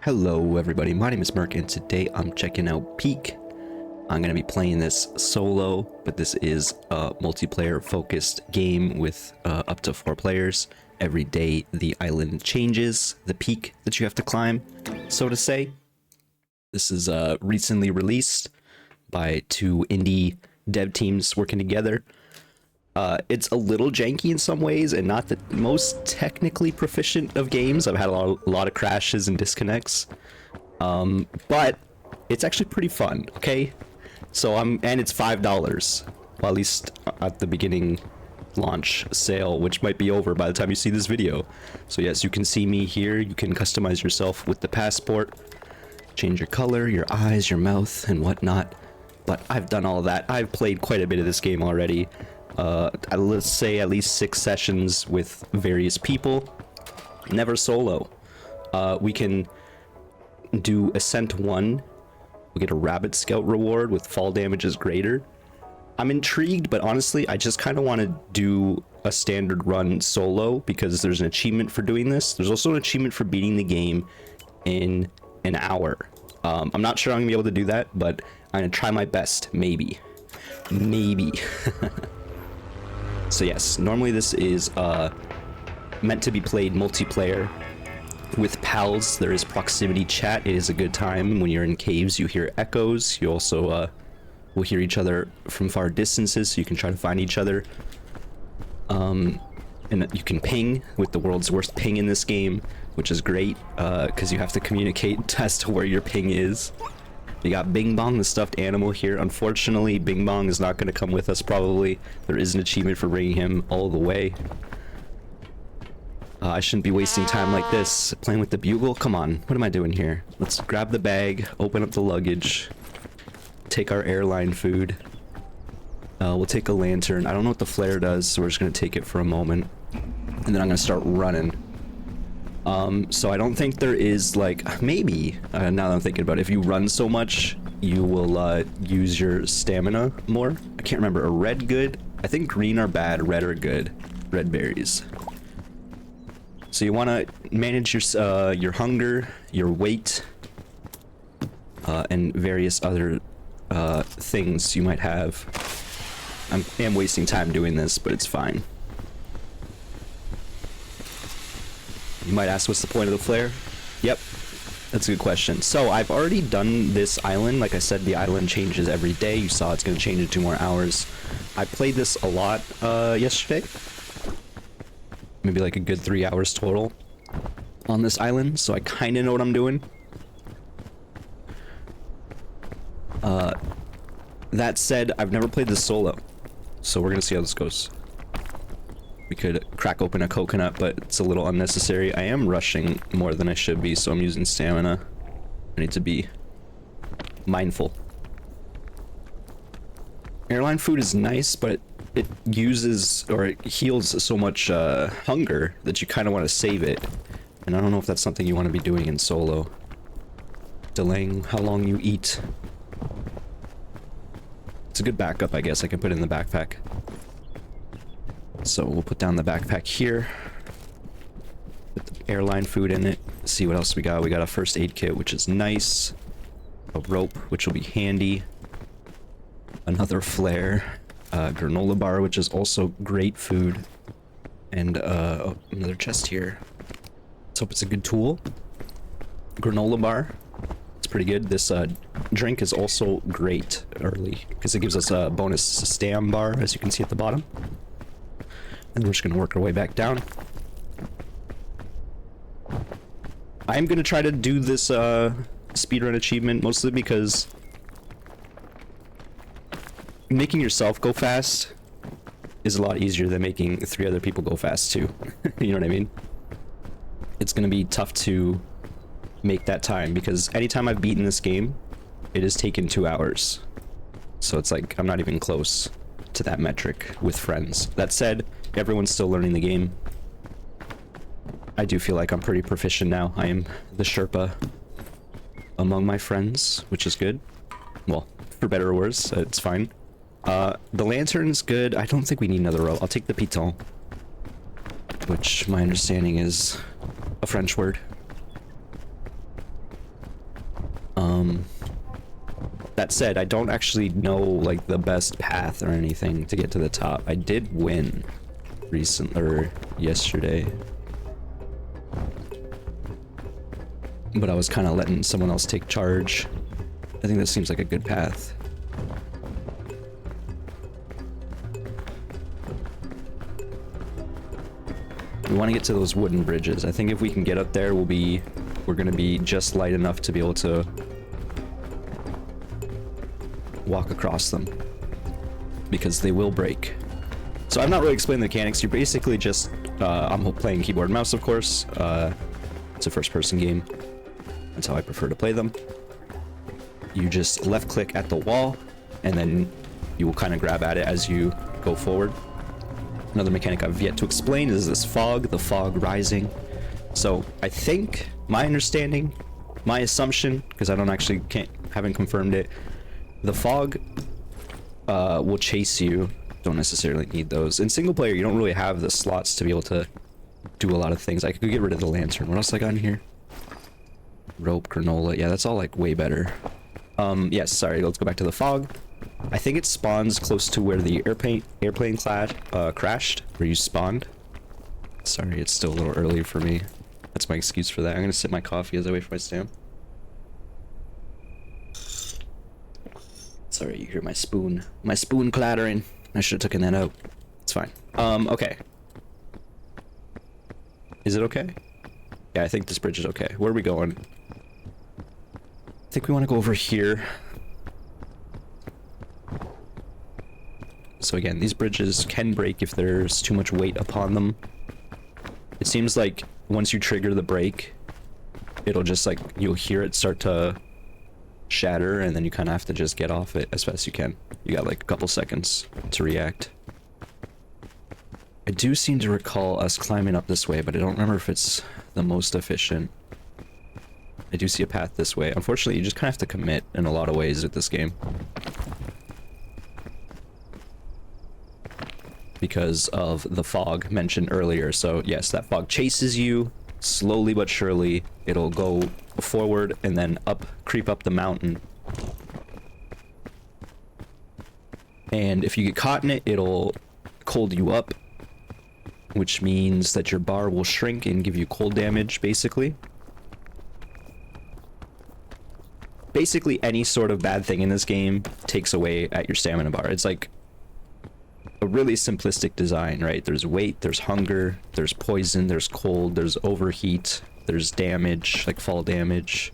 Hello everybody, my name is Merc and today I'm checking out Peak. I'm going to be playing this solo, but this is a multiplayer focused game with up to 4 players. Every day the island changes, the peak that you have to climb, so to say. This is recently released by 2 indie dev teams working together. It's a little janky in some ways and not the most technically proficient of games. I've had a lot of crashes and disconnects, but it's actually pretty fun. Okay, so and it's $5, well, at least at the beginning launch sale, which might be over by the time you see this video. So yes, you can see me here. You can customize yourself with the passport, change your color, your eyes, your mouth, and whatnot. But I've done all that. I've played quite a bit of this game already. Let's say at least 6 sessions with various people, never solo. We can do Ascent 1, we'll get a Rabbit Scout reward with fall damage is greater. I'm intrigued, but honestly I just kind of want to do a standard run solo because there's an achievement for doing this. There's also an achievement for beating the game in an hour. I'm not sure I'm gonna be able to do that, but I'm gonna try my best. Maybe So yes, normally this is meant to be played multiplayer with pals. There is proximity chat. It is a good time. When you're in caves, you hear echoes. You also will hear each other from far distances, so you can try to find each other. And you can ping with the world's worst ping in this game, which is great because you have to communicate as to where your ping is. We got Bing Bong, the stuffed animal here. Unfortunately, Bing Bong is not going to come with us probably. There is an achievement for bringing him all the way. I shouldn't be wasting time like this. Playing with the bugle? Come on, what am I doing here? Let's grab the bag, open up the luggage, take our airline food. We'll take a lantern. I don't know what the flare does, so we're just going to take it for a moment. And then I'm going to start running. So I don't think there is, like, maybe, now that I'm thinking about it, if you run so much, you will, use your stamina more. I can't remember. Are red good? I think green are bad, red are good. Red berries. So you want to manage your hunger, your weight, and various other, things you might have. I am wasting time doing this, but it's fine. You might ask, what's the point of the flare? Yep, that's a good question. So I've already done this island. Like I said, the island changes every day. You saw it's going to change in 2 more hours. I played this a lot yesterday. Maybe like a good 3 hours total on this island, so I kind of know what I'm doing. That said, I've never played this solo, so we're going to see how this goes. We could crack open a coconut, but it's a little unnecessary. I am rushing more than I should be, so I'm using stamina. I need to be mindful. Airline food is nice, but it uses, or it heals so much hunger that you kind of want to save it. And I don't know if that's something you want to be doing in solo. Delaying how long you eat. It's a good backup, I guess. I can put it in the backpack. So we'll put down the backpack here, put the airline food in it, see what else we got. We got a first aid kit, which is nice, a rope, which will be handy, another flare, granola bar, which is also great food, and oh, another chest here. Let's hope it's a good tool. Granola bar, it's pretty good. This drink is also great early because it gives us a bonus stam bar, as you can see at the bottom. And we're just going to work our way back down. I'm going to try to do this speedrun achievement mostly because making yourself go fast is a lot easier than making 3 other people go fast too. You know what I mean? It's going to be tough to make that time because anytime I've beaten this game, it has taken 2 hours. So it's like I'm not even close to that metric with friends. That said, everyone's still learning the game. I do feel like I'm pretty proficient now. I am the Sherpa among my friends, which is good. Well, for better or worse, it's fine. The lantern's good. I don't think we need another rope. I'll take the piton, which my understanding is a French word. That said, I don't actually know like the best path or anything to get to the top. I did win yesterday, but I was kind of letting someone else take charge. I think this seems like a good path. We want to get to those wooden bridges. I think if we can get up there, we're gonna be just light enough to be able to walk across them, because they will break. So I'm not really explaining the mechanics. You're basically just I'm playing keyboard and mouse, of course. It's a first-person game. That's how I prefer to play them. You just left click at the wall, and then you will kind of grab at it as you go forward. Another mechanic I've yet to explain is this fog, the fog rising. So I think, my understanding, my assumption, because I haven't confirmed it, the fog will chase you. Don't necessarily need those. In single player, you don't really have the slots to be able to do a lot of things. I could get rid of the lantern. What else I got in here? Rope, granola. Yeah, that's all like way better. Yes, sorry, let's go back to the fog. I think it spawns close to where the airplane crashed, where you spawned. Sorry, it's still a little early for me. That's my excuse for that. I'm gonna sip my coffee as I wait for my stamp. Sorry, you hear my spoon clattering. I should have taken that out. It's fine. Okay. Is it okay? Yeah, I think this bridge is okay. Where are we going? I think we want to go over here. So again, these bridges can break if there's too much weight upon them. It seems like once you trigger the brake, it'll just like, you'll hear it start to shatter, and then you kind of have to just get off it as fast as you can. You got like a couple seconds to react. I do seem to recall us climbing up this way, but I don't remember if it's the most efficient. I do see a path this way. Unfortunately, you just kind of have to commit in a lot of ways with this game, because of the fog mentioned earlier. So yes, that fog chases you slowly but surely. It'll go forward and then creep up the mountain. And if you get caught in it, it'll cold you up, which means that your bar will shrink and give you cold damage, basically. Basically, any sort of bad thing in this game takes away at your stamina bar. It's like a really simplistic design, right? There's weight, there's hunger, there's poison, there's cold, there's overheat, there's damage, like fall damage.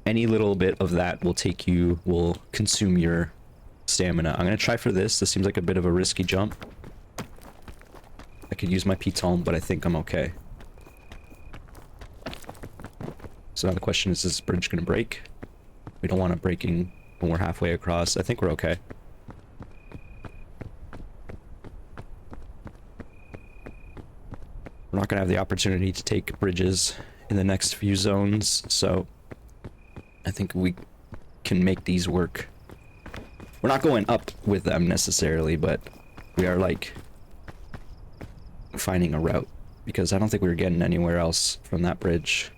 Any little bit of that will consume your stamina. I'm gonna try for this. This seems like a bit of a risky jump. I could use my piton, but I think I'm okay. So now the question is this bridge gonna break? We don't want it breaking when we're halfway across. I think we're okay. We're not gonna have the opportunity to take bridges in the next few zones, so I think we can make these work. We're not going up with them necessarily, but we are like finding a route, because I don't think we were getting anywhere else from that bridge.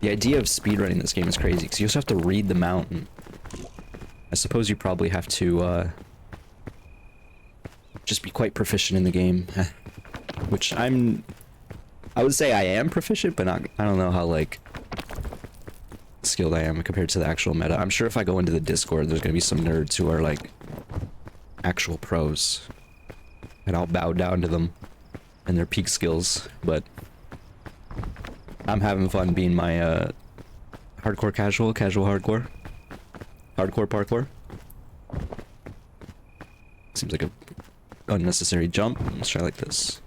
The idea of speedrunning this game is crazy, because you also have to read the mountain. I suppose you probably have to just be quite proficient in the game, which I would say I am proficient, but I don't know how like skilled I am compared to the actual meta. I'm sure if I go into the Discord, there's gonna be some nerds who are like actual pros, and I'll bow down to them and their peak skills, but I'm having fun being my hardcore casual hardcore parkour. Seems like a unnecessary jump. Let's try like this.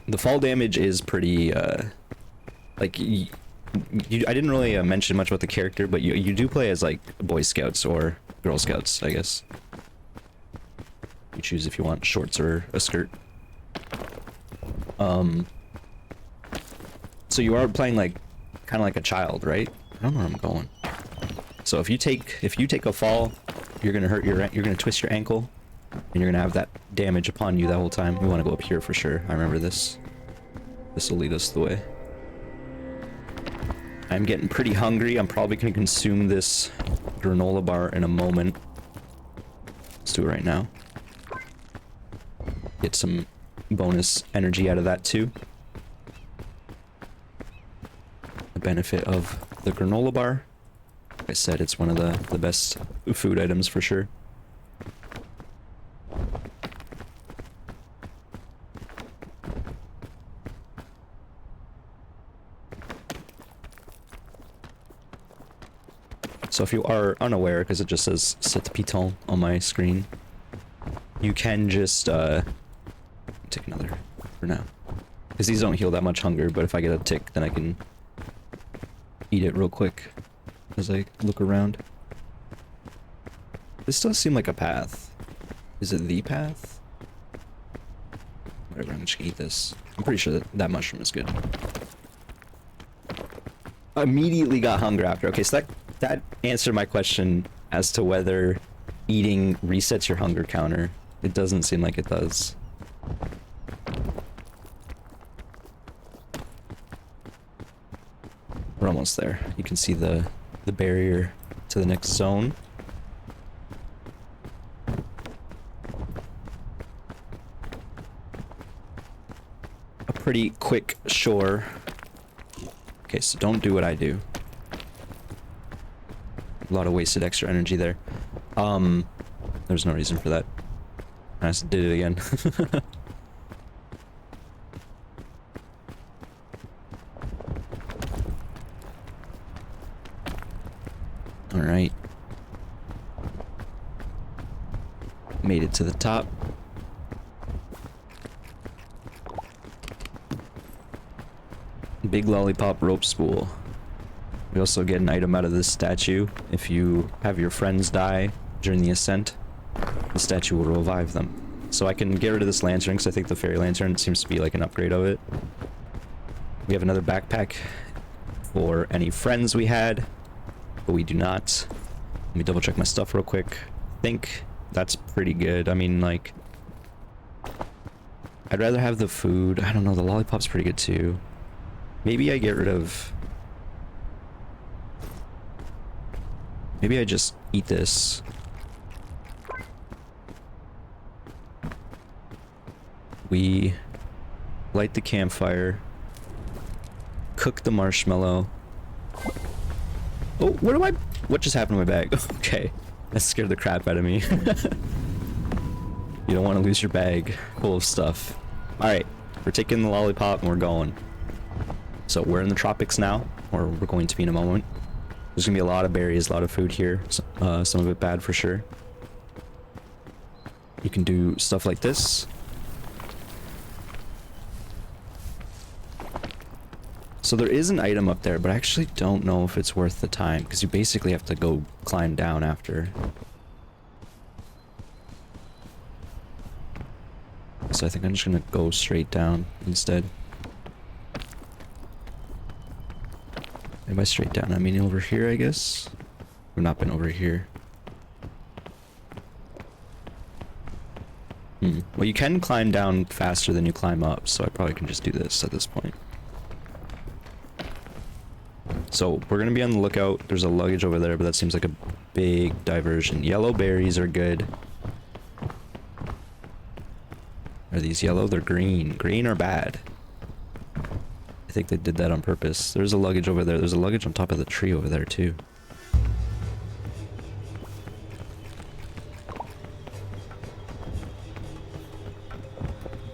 The fall damage is pretty like I didn't really mention much about the character, but you do play as like Boy Scouts or Girl Scouts, I guess. You choose if you want shorts or a skirt. So you are playing like kind of like a child, right? I don't know where I'm going. So if you take a fall, you're gonna twist your ankle, and you're gonna have that damage upon you that whole time. We want to go up here for sure. I remember this. This will lead us the way. I'm getting pretty hungry. I'm probably going to consume this granola bar in a moment. Let's do it right now. Get some bonus energy out of that too. The benefit of the granola bar. Like I said, it's one of the best food items for sure. So if you are unaware, because it just says Set Piton on my screen, you can just take another for now. Because these don't heal that much hunger, but if I get a tick, then I can eat it real quick as I look around. This does seem like a path. Is it the path? Whatever, I'm just gonna eat this. I'm pretty sure that mushroom is good. Immediately got hunger after. Okay, so that answered my question as to whether eating resets your hunger counter. It doesn't seem like it does. We're almost there. You can see the barrier to the next zone. A pretty quick shore. Okay, so don't do what I do. A lot of wasted extra energy there. There's no reason for that. I just did it again. Alright. Made it to the top. Big lollipop rope spool. We also get an item out of this statue. If you have your friends die during the ascent, the statue will revive them. So I can get rid of this lantern because I think the fairy lantern seems to be like an upgrade of it. We have another backpack for any friends we had, but we do not. Let me double check my stuff real quick. I think that's pretty good. I mean, like, I'd rather have the food. I don't know, the lollipop's pretty good too. Maybe I get rid of... Maybe I just eat this. We light the campfire. Cook the marshmallow. Oh, what just happened to my bag? Okay, that scared the crap out of me. You don't want to lose your bag full of stuff. Alright, we're taking the lollipop and we're going. So we're in the tropics now, or we're going to be in a moment. There's gonna be a lot of berries, a lot of food here. Some of it bad for sure. You can do stuff like this. So there is an item up there, but I actually don't know if it's worth the time, because you basically have to go climb down after. So I think I'm just gonna go straight down instead. And by straight down, I mean over here, I guess? We've not been over here. Well, you can climb down faster than you climb up, so I probably can just do this at this point. So, we're gonna be on the lookout. There's a luggage over there, but that seems like a big diversion. Yellow berries are good. Are these yellow? They're green. Green are bad. I think they did that on purpose. There's a luggage over there. There's a luggage on top of the tree over there, too.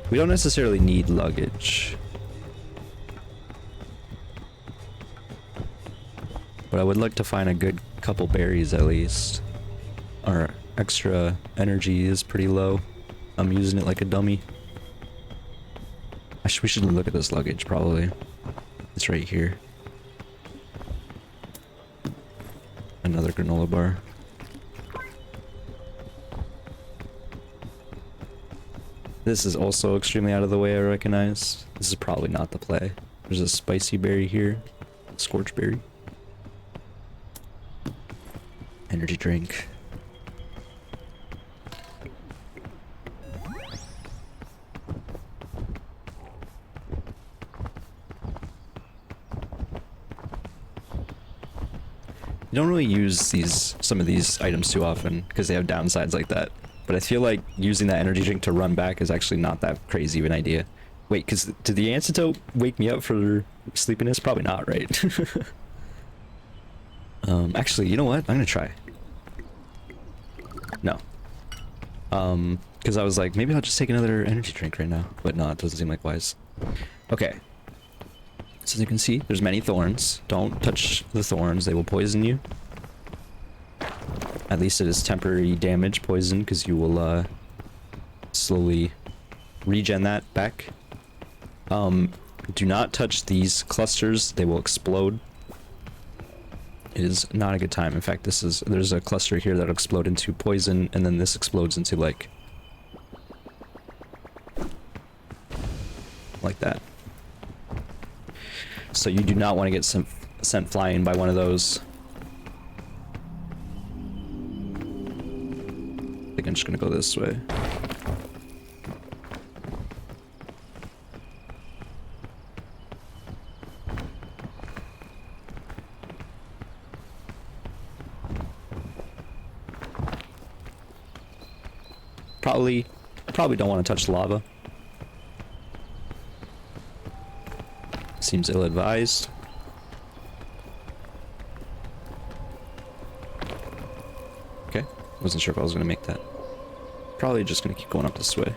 We don't necessarily need luggage. But I would like to find a good couple berries at least. Our extra energy is pretty low. I'm using it like a dummy. We should look at this luggage, probably. It's right here. Another granola bar. This is also extremely out of the way, I recognize. This is probably not the play. There's a spicy berry here. Scorch berry. Energy drink. You don't really use some of these items too often because they have downsides like that. But I feel like using that energy drink to run back is actually not that crazy of an idea. Wait, because did the antidote wake me up for sleepiness? Probably not, right? Actually, you know what? I'm gonna try. No. Because I was like, maybe I'll just take another energy drink right now. But no, it doesn't seem like wise. Okay. So as you can see, there's many thorns. Don't touch the thorns, they will poison you. At least it is temporary damage poison, because you will slowly regen that back. Do not touch these clusters, they will explode. It is not a good time. In fact, there's a cluster here that'll explode into poison, and then this explodes into like that. So you do not want to get sent flying by one of those. I think I'm just gonna go this way. Probably don't want to touch lava. Seems ill-advised. Okay, wasn't sure if I was gonna make that. Probably just gonna keep going up this way.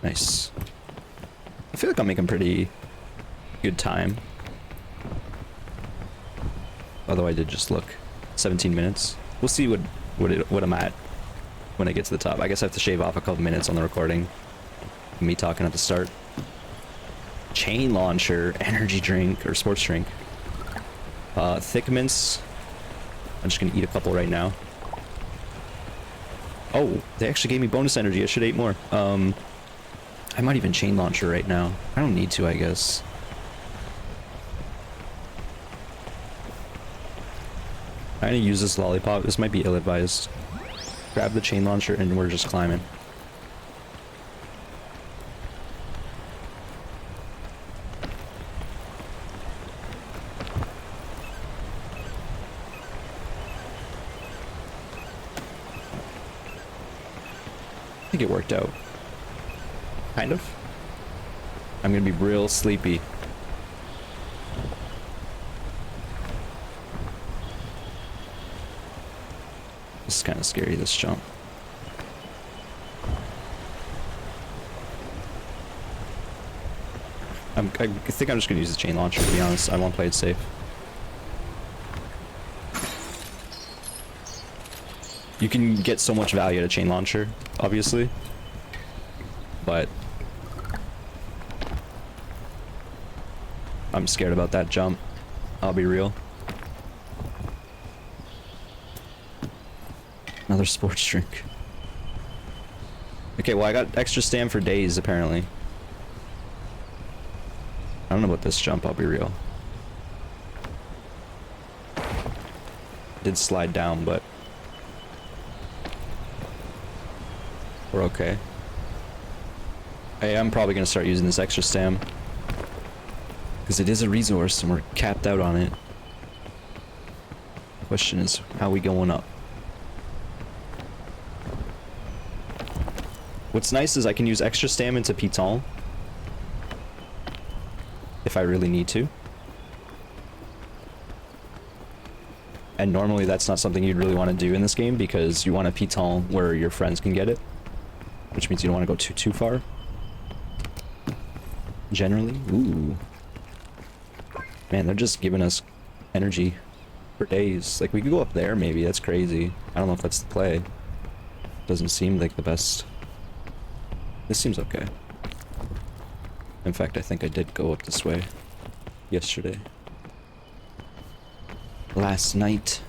Nice. I feel like I'm making pretty good time. Although I did just look. 17 minutes. We'll see what I'm at when I get to the top. I guess I have to shave off a couple minutes on the recording. Me talking at the start. Chain launcher, energy drink, or sports drink. Thick mints. I'm just gonna eat a couple right now. Oh, they actually gave me bonus energy. I should eat more. I might even chain launcher right now. I don't need to, I guess. I'm gonna use this lollipop. This might be ill-advised. Grab the chain launcher and we're just climbing. I think it worked out. Kind of. I'm gonna be real sleepy. This is kind of scary, this jump. I think I'm just gonna use the chain launcher, to be honest. I won't play it safe. You can get so much value at a chain launcher, obviously. But I'm scared about that jump. I'll be real. Another sports drink. Okay, well I got extra stam for days apparently. I don't know about this jump, I'll be real. Did slide down, but we're okay. I am probably gonna start using this extra stam. Because it is a resource and we're capped out on it. The question is, how we going up? What's nice is I can use extra stam into Piton. If I really need to. And normally that's not something you'd really want to do in this game because you want a Piton where your friends can get it. Which means you don't want to go too far. Generally. Ooh. Man, they're just giving us energy for days. Like, we could go up there maybe. That's crazy. I don't know if that's the play. Doesn't seem like the best. This seems okay. In fact, I think I did go up this way yesterday. Last night.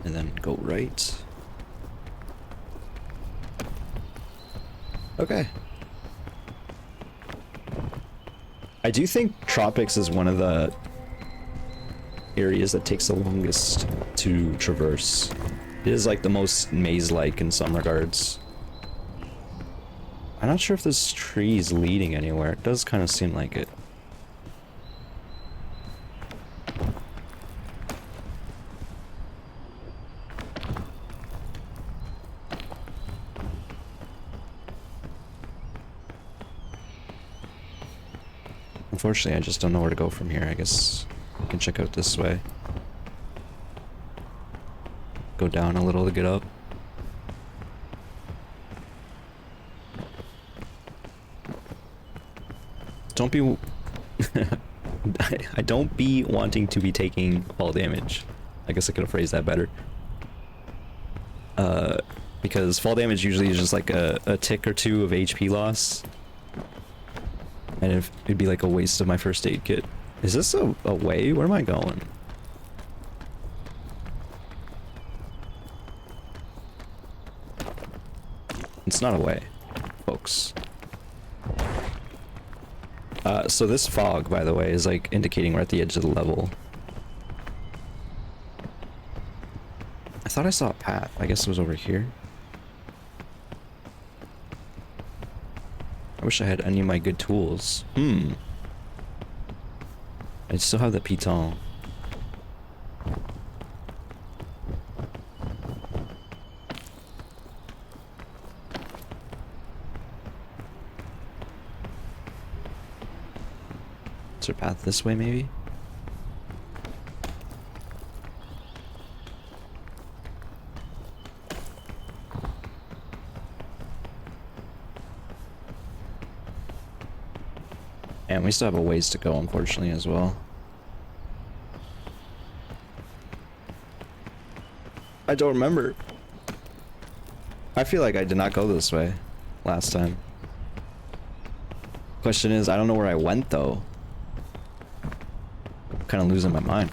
And then go right. Okay. I do think Tropics is one of the areas that takes the longest to traverse. It is like the most maze-like in some regards. I'm not sure if this tree is leading anywhere. It does kind of seem like it. Unfortunately, I just don't know where to go from here. I guess I can check out this way. Go down a little to get up. Don't be... I don't be wanting to be taking fall damage. I guess I could have phrased that better. Because fall damage usually is just like a tick or two of HP loss. And it'd be like a waste of my first aid kit. Is this a way? Where am I going? It's not a way, folks. So this fog, by the way, is like indicating we're at the edge of the level. I thought I saw a path. I guess it was over here. I wish I had any of my good tools. I still have the piton. Is there a path this way, maybe? And we still have a ways to go, unfortunately, as well. I don't remember. I feel like I did not go this way last time. Question is, I don't know where I went, though. I'm kind of losing my mind.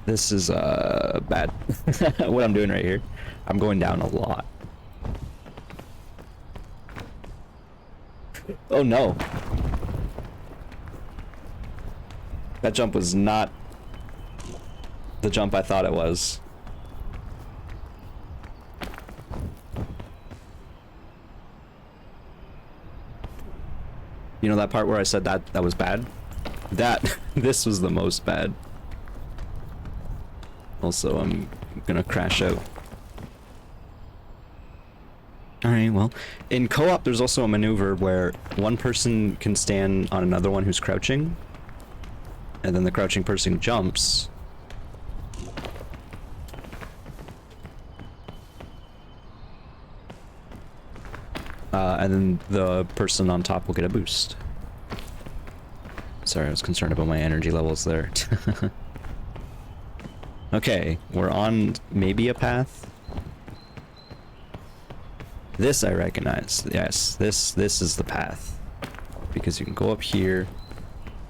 This is bad. What I'm doing right here. I'm going down a lot. Oh no. That jump was not the jump I thought it was. You know that part where I said that was bad? This was the most bad. Also, I'm gonna crash out. Alright, well, in co-op there's also a maneuver where one person can stand on another one who's crouching, and then the crouching person jumps. And then the person on top will get a boost. Sorry, I was concerned about my energy levels there. Okay, we're on maybe a path. This I recognize. Yes, this is the path. Because you can go up here,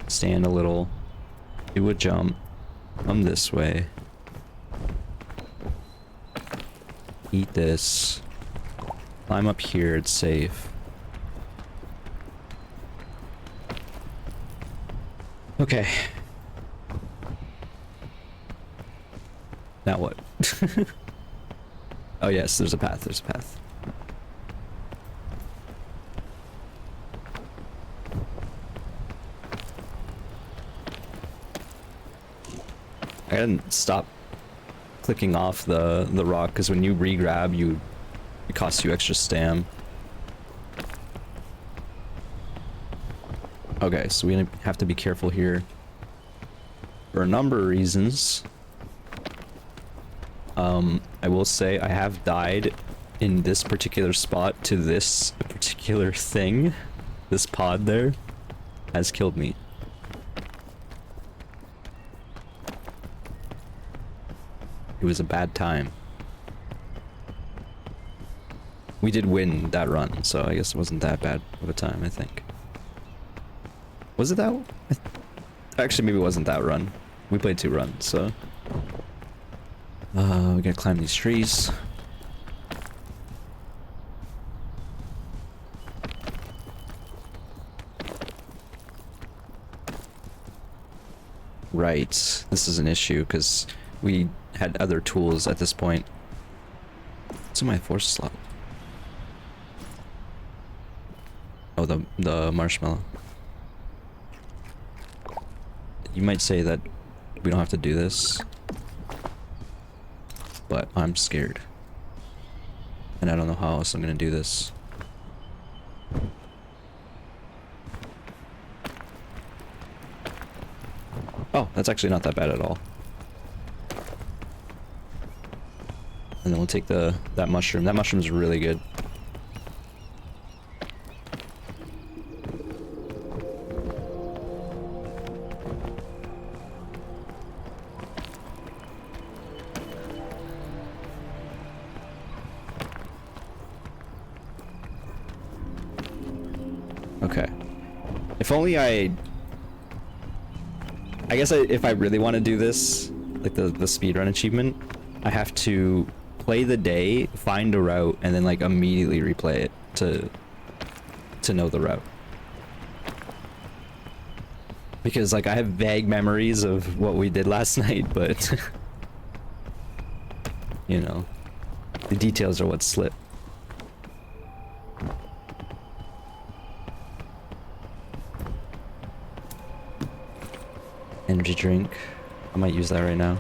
stand a little, do a jump, come this way, eat this, climb up here, it's safe. Okay. Now what? Oh yes, there's a path, there's a path. I didn't stop clicking off the rock because when you re-grab, it costs you extra stam. Okay, so we have to be careful here for a number of reasons. I will say I have died in this particular spot to this particular thing. This pod there has killed me. It was a bad time. We did win that run, so I guess it wasn't that bad of a time, I think. Was it that? Actually, maybe it wasn't that run. We played 2 runs, so... we gotta climb these trees. Right. This is an issue because we had other tools at this point. What's in my force slot? Oh, the marshmallow. You might say that we don't have to do this, but I'm scared. And I don't know how else I'm gonna do this. Oh, that's actually not that bad at all. And then we'll take that mushroom. That mushroom's really good. Okay. If only I guess if I really want to do this, like the speedrun achievement, I have to play the day, find a route, and then like immediately replay it to know the route. Because like I have vague memories of what we did last night, but you know, the details are what slip. Energy drink. I might use that right now.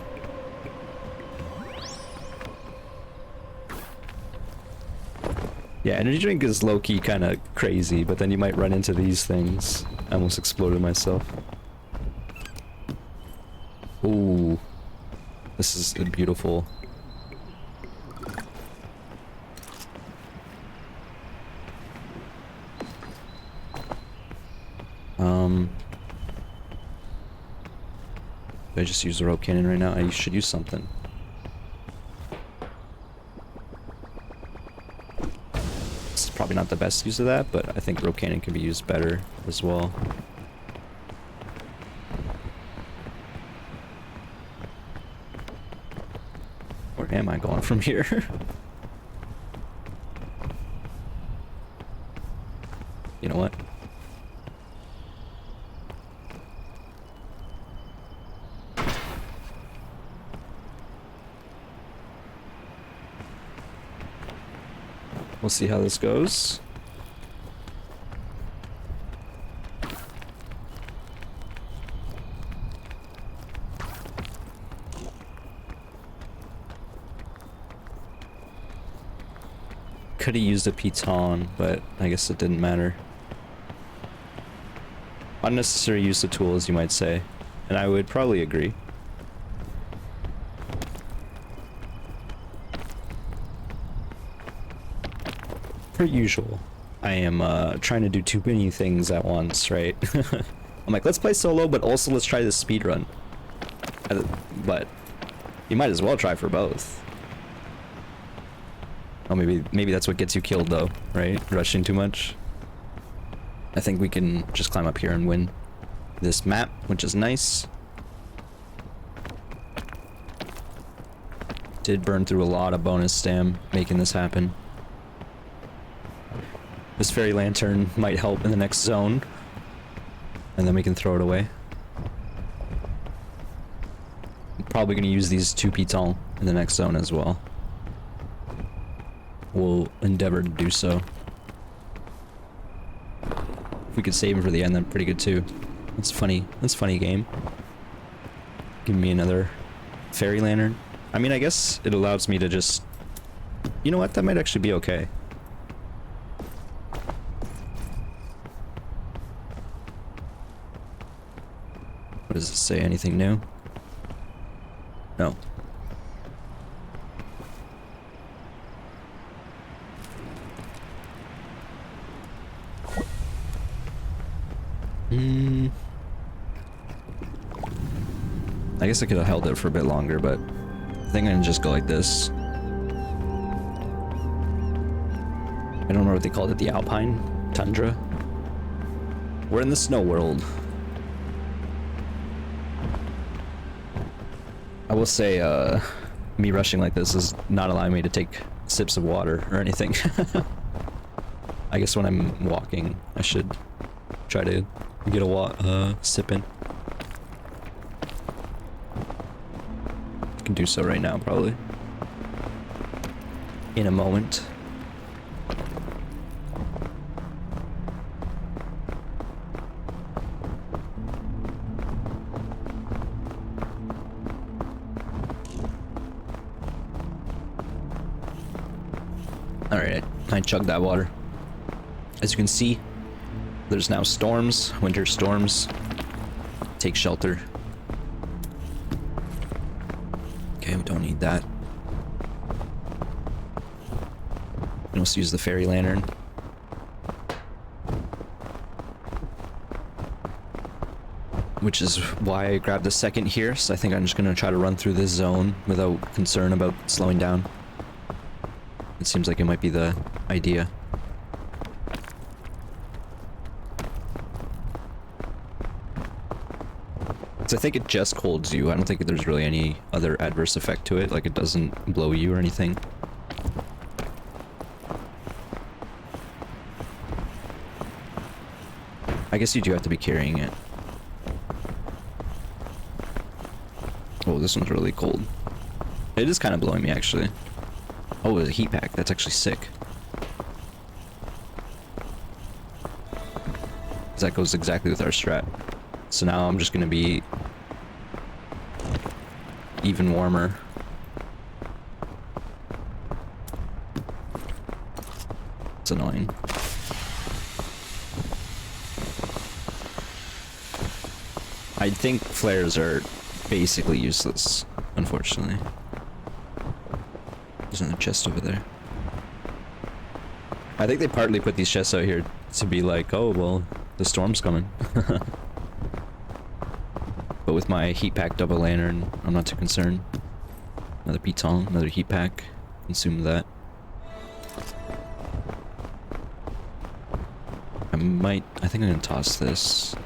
Yeah, energy drink is low-key kind of crazy, but then you might run into these things. I almost exploded myself. Ooh. This is beautiful. Do I just use the rope cannon right now? I should use something. It's probably not the best use of that, but I think rope cannon can be used better as well. Where am I going from here? You know what? We'll see how this goes. Could have used a piton, but I guess it didn't matter. Unnecessary use of tools, you might say, and I would probably agree. Per usual, I am trying to do too many things at once, right? I'm like, let's play solo, but also let's try this speed run. But you might as well try for both. Oh, maybe that's what gets you killed though, right? Rushing too much. I think we can just climb up here and win this map, which is nice. Did burn through a lot of bonus stam making this happen. This fairy lantern might help in the next zone, and then we can throw it away. I'm probably going to use these two pitons in the next zone as well. We'll endeavor to do so. If we could save him for the end, then pretty good too. That's funny. That's a funny game. Give me another fairy lantern. I mean, I guess it allows me to just... You know what? That might actually be okay. What does it say? Anything new? No. I guess I could have held it for a bit longer, but I think I'm gonna just go like this. I don't remember what they called it, the Alpine Tundra. We're in the snow world. I will say, me rushing like this is not allowing me to take sips of water or anything. I guess when I'm walking, I should try to get a sip in. can do so right now, probably. In a moment. Alright, I chugged that water. As you can see, there's now storms, winter storms. Take shelter. Okay, we don't need that. We can also use the fairy lantern. Which is why I grabbed the second here, so I think I'm just gonna try to run through this zone without concern about slowing down. It seems like it might be the idea. So I think it just holds you. I don't think there's really any other adverse effect to it, like it doesn't blow you or anything. I guess you do have to be carrying it. Oh, this one's really cold. It is kind of blowing me, actually. Oh, it's a heat pack. That's actually sick. That goes exactly with our strat. So now I'm just gonna be even warmer. It's annoying. I think flares are basically useless, unfortunately. There's another chest over there. I think they partly put these chests out here to be like, oh, well, the storm's coming. But with my heat pack double lantern, I'm not too concerned. Another piton, another heat pack. Consume that. I think I'm gonna toss this.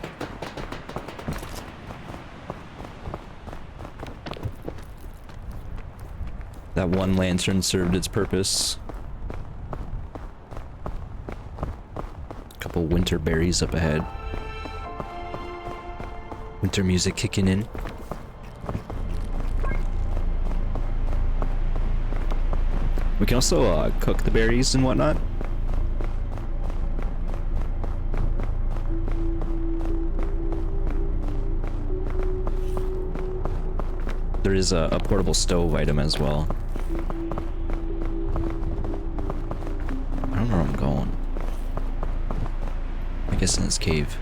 That one lantern served its purpose. Couple winter berries up ahead. Winter music kicking in. We can also cook the berries and whatnot. There is a portable stove item as well. I don't know where I'm going. I guess in this cave.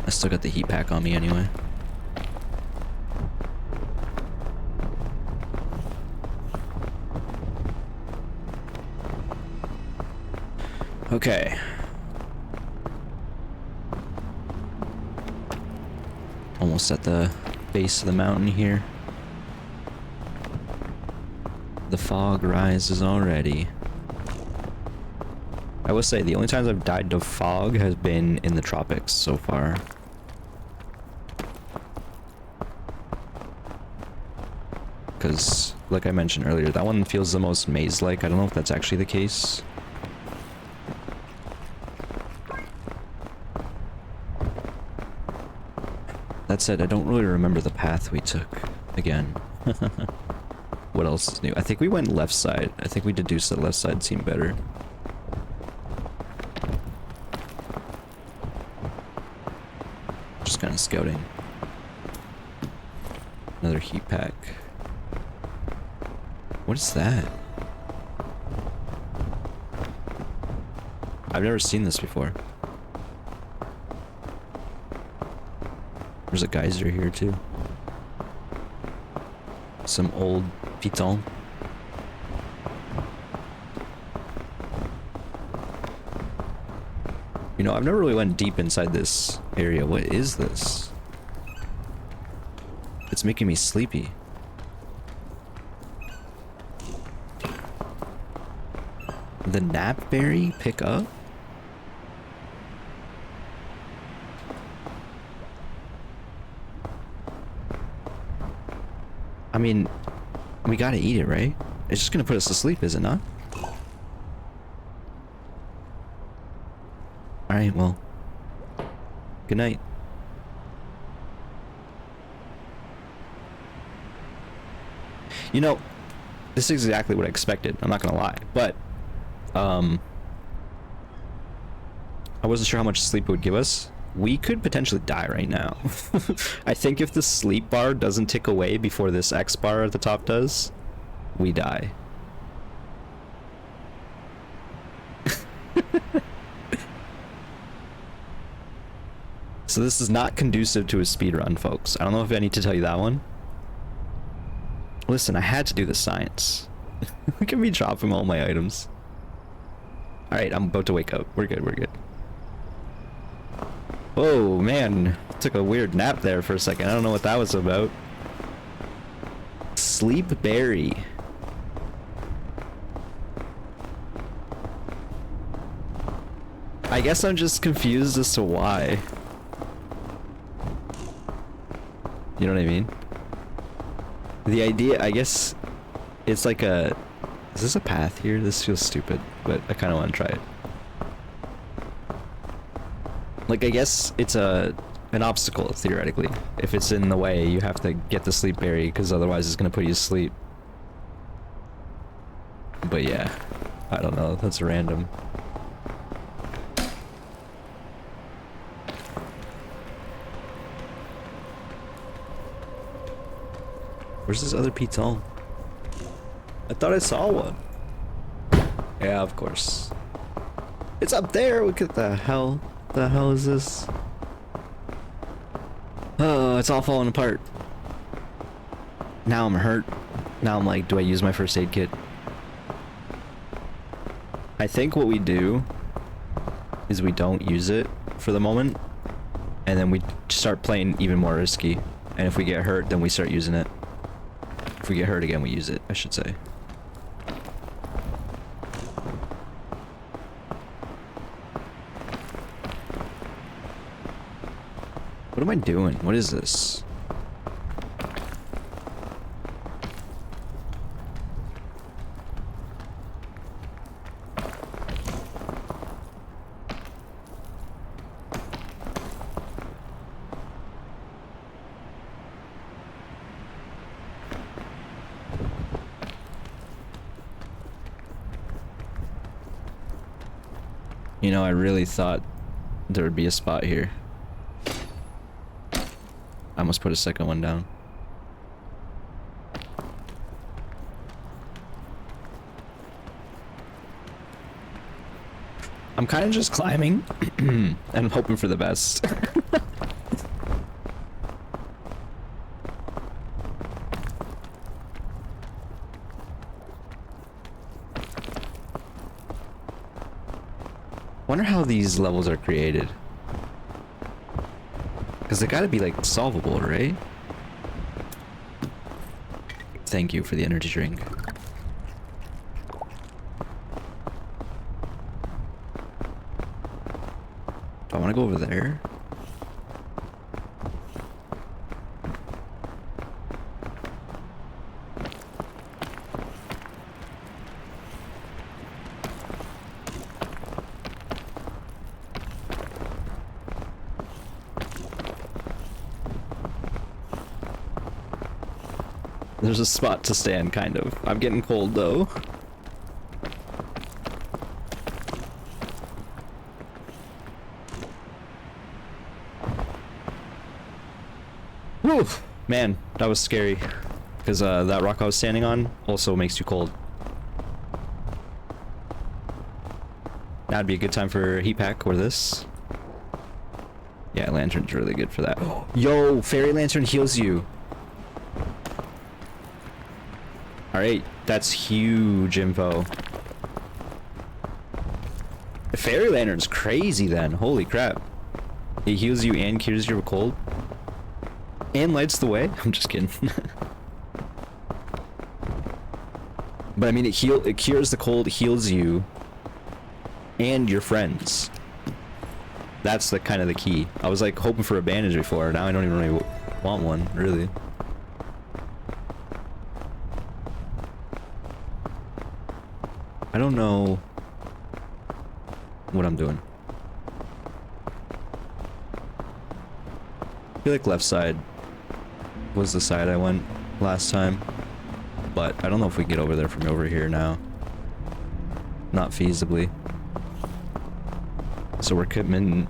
I still got the heat pack on me anyway. Okay. Almost at the base of the mountain here. The fog rises already. I will say, the only times I've died to fog has been in the tropics so far. Because, like I mentioned earlier, that one feels the most maze-like. I don't know if that's actually the case. That said, I don't really remember the path we took again. What else is new? I think we went left side. I think we deduced that left side seemed better. Just kind of scouting. Another heat pack. What is that? I've never seen this before. There's a geyser here too. Some old piton. You know, I've never really went deep inside this area. What is this? It's making me sleepy. The knapberry pick up? I mean, we gotta eat it, right? It's just gonna put us to sleep, is it not? Alright, well. Good night. You know, this is exactly what I expected. I'm not gonna lie, but I wasn't sure how much sleep it would give us. We could potentially die right now. I think if the sleep bar doesn't tick away before this X bar at the top does, we die. So this is not conducive to a speed run, folks. I don't know if I need to tell you that one. Listen, I had to do the science. Look at me dropping all my items. Alright, I'm about to wake up. We're good, we're good. Oh man, took a weird nap there for a second. I don't know what that was about. Sleep berry. I guess I'm just confused as to why. You know what I mean? The idea, I guess, it's like a... Is this a path here? This feels stupid, but I kind of want to try it. Like, I guess it's an obstacle, theoretically. If it's in the way, you have to get the sleep berry, because otherwise it's going to put you to sleep. But yeah, I don't know, that's random. Where's this other piton? I thought I saw one. Yeah, of course. It's up there. Look at the hell. The hell is this? Oh, it's all falling apart. Now I'm hurt. Now I'm like, do I use my first aid kit? I think what we do is we don't use it for the moment, and then we start playing even more risky. And if we get hurt, then we start using it. If we get hurt again, we use it, I should say. What am I doing? What is this? You know, I really thought there would be a spot here. I almost put a second one down. I'm kind of just climbing and I'm hoping for the best. Wonder how these levels are created. Because they gotta be like solvable, right? Thank you for the energy drink. Do I want to go over there? There's a spot to stand, kind of. I'm getting cold, though. Whew! Man, that was scary. Because that rock I was standing on also makes you cold. That'd be a good time for a heat pack or this. Yeah, lantern's really good for that. Yo, fairy lantern heals you. Alright, that's huge info. The fairy lantern's crazy then. Holy crap. It heals you and cures your cold. And lights the way. I'm just kidding. But I mean, it cures the cold, heals you, and your friends. That's the kind of the key. I was like hoping for a bandage before. Now I don't even really want one, really. I don't know what I'm doing. I feel like left side was the side I went last time. but I don't know if we can get over there from over here now. Not feasibly. So we're committing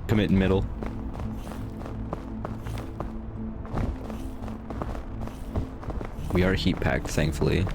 middle. We are heat packed, thankfully.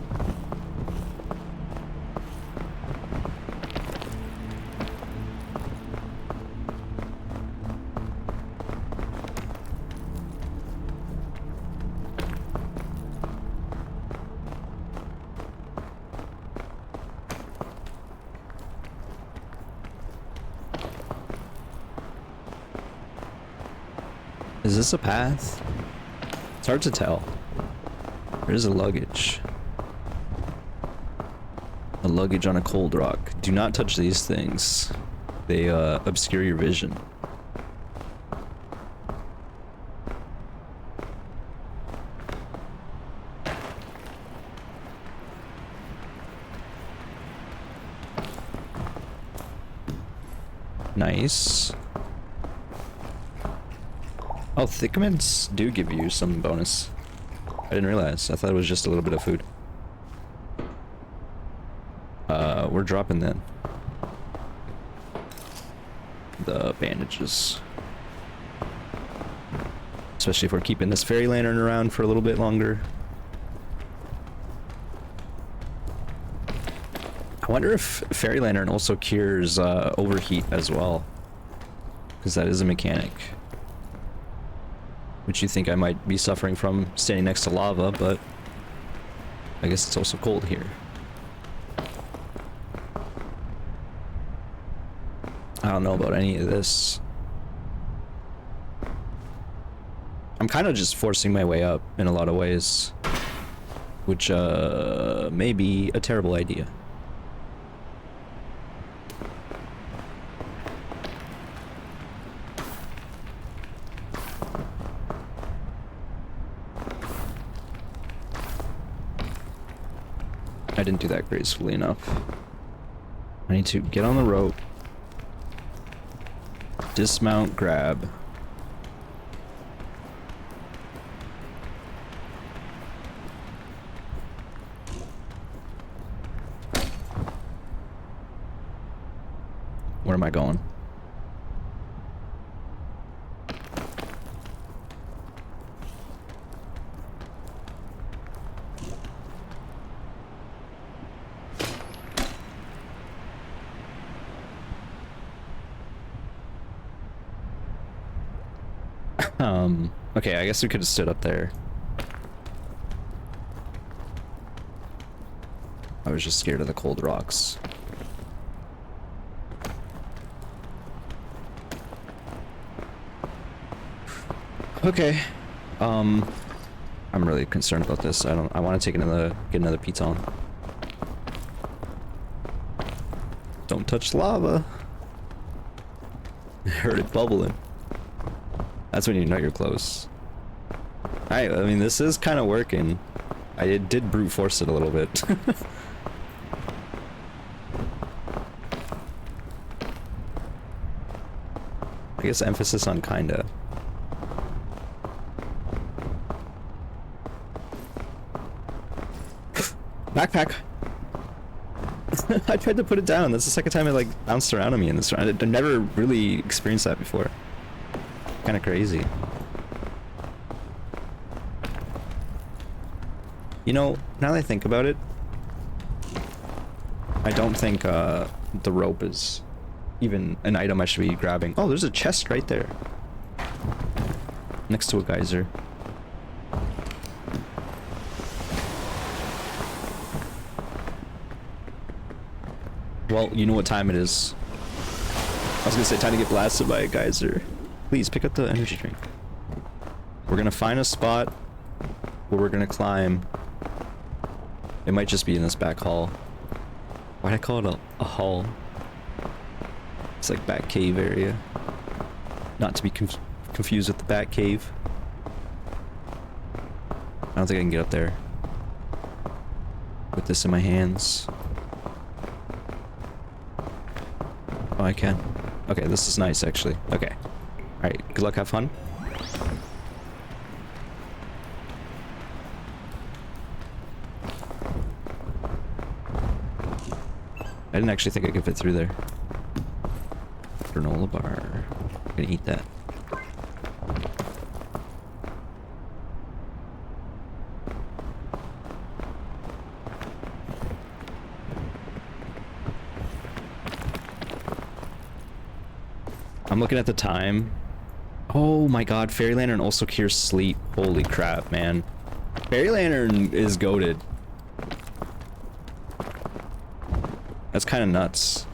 Is this a path? It's hard to tell. There's a luggage. A luggage on a cold rock. Do not touch these things. They obscure your vision. Nice. Oh, Thickments do give you some bonus. I didn't realize. I thought it was just a little bit of food. We're dropping then. The bandages. Especially if we're keeping this fairy lantern around for a little bit longer. I wonder if fairy lantern also cures overheat as well. Because that is a mechanic. Which you think I might be suffering from standing next to lava, but I guess it's also cold here. I don't know about any of this. I'm kind of just forcing my way up in a lot of ways, which may be a terrible idea. I didn't do that gracefully enough. I need to get on the rope, dismount, grab. Where am I going? Okay, I guess we could have stood up there. I was just scared of the cold rocks. Okay. I'm really concerned about this. I want to get another pizza on. Don't touch lava. I heard it bubbling. That's when you know you're close. I mean, this is kind of working. I did brute force it a little bit. I guess emphasis on kinda. Backpack! I tried to put it down. That's the second time it like bounced around on me in this round. I've never really experienced that before. Kind of crazy. You know, now that I think about it, I don't think the rope is even an item I should be grabbing. Oh, there's a chest right there. Next to a geyser. Well, you know what time it is. I was gonna say time to get blasted by a geyser. Please pick up the energy drink. We're gonna find a spot where we're gonna climb. It might just be in this back hall. Why'd I call it a hall? It's like back cave area. Not to be confused with the bat cave. I don't think I can get up there with this in my hands. Oh, I can. Okay, this is nice actually. Okay. Alright, good luck, have fun. I didn't actually think I could fit through there. Granola bar. I'm gonna eat that. I'm looking at the time. Oh my god, Fairy Lantern also cures sleep. Holy crap, man. Fairy Lantern is goated. That's kind of nuts.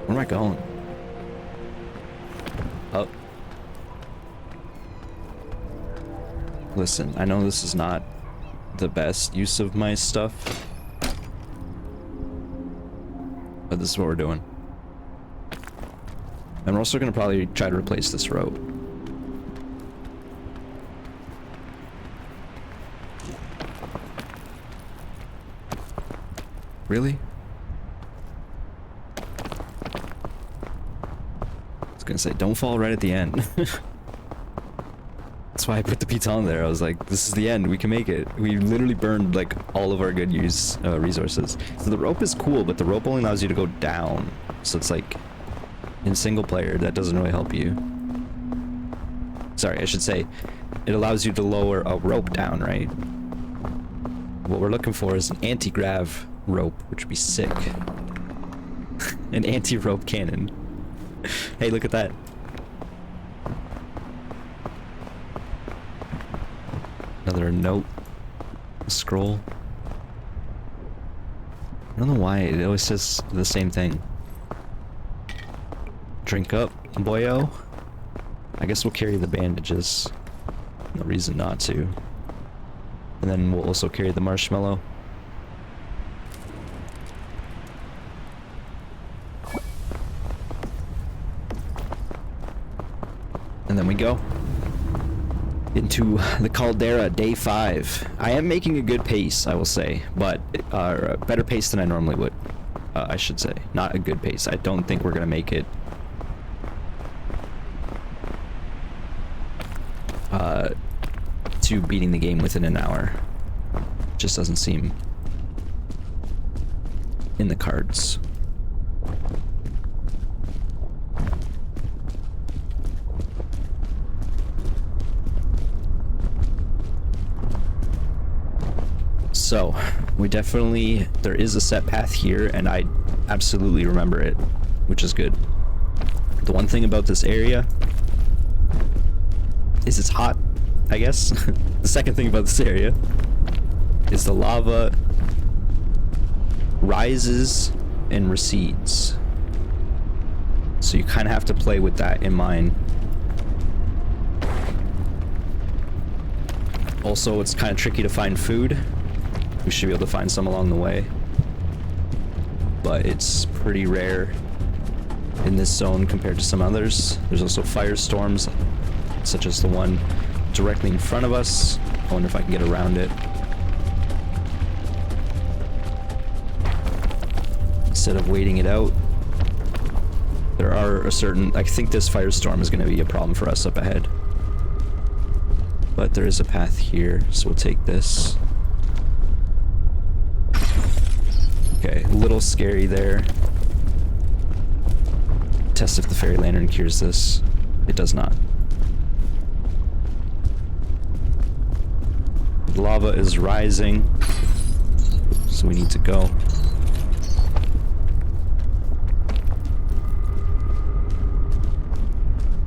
Where am I going? Oh. Listen, I know this is not the best use of my stuff, but this is what we're doing. And we're also gonna probably try to replace this rope. Really? I was gonna say, don't fall right at the end. That's why I put the pizza on there. I was like, this is the end. We can make it. We literally burned like all of our good resources. So the rope is cool, but the rope only allows you to go down. So it's like, in single player, that doesn't really help you. Sorry, I should say, it allows you to lower a rope down, right? What we're looking for is an anti-grav rope, which would be sick. An anti-rope cannon. Hey, look at that. Another note. A scroll. I don't know why, it always says the same thing. Drink up, boyo. I guess we'll carry the bandages. No reason not to. And then we'll also carry the marshmallow. And then we go into the caldera, day 5. I am making a good pace, I will say, but a better pace than I normally would. I should say, not a good pace. I don't think we're gonna make it to beating the game within an hour. Just doesn't seem in the cards. So, we definitely, there is a set path here, and I absolutely remember it, which is good. The one thing about this area is it's hot, I guess. The second thing about this area is the lava rises and recedes. So you kind of have to play with that in mind. Also, it's kind of tricky to find food. We should be able to find some along the way, but it's pretty rare in this zone compared to some others. There's also firestorms, such as the one directly in front of us. I wonder if I can get around it. Instead of waiting it out. There are a certain, I think this firestorm is going to be a problem for us up ahead. But there is a path here, so we'll take this. Okay, a little scary there. Test if the fairy lantern cures this. It does not. The lava is rising, so we need to go.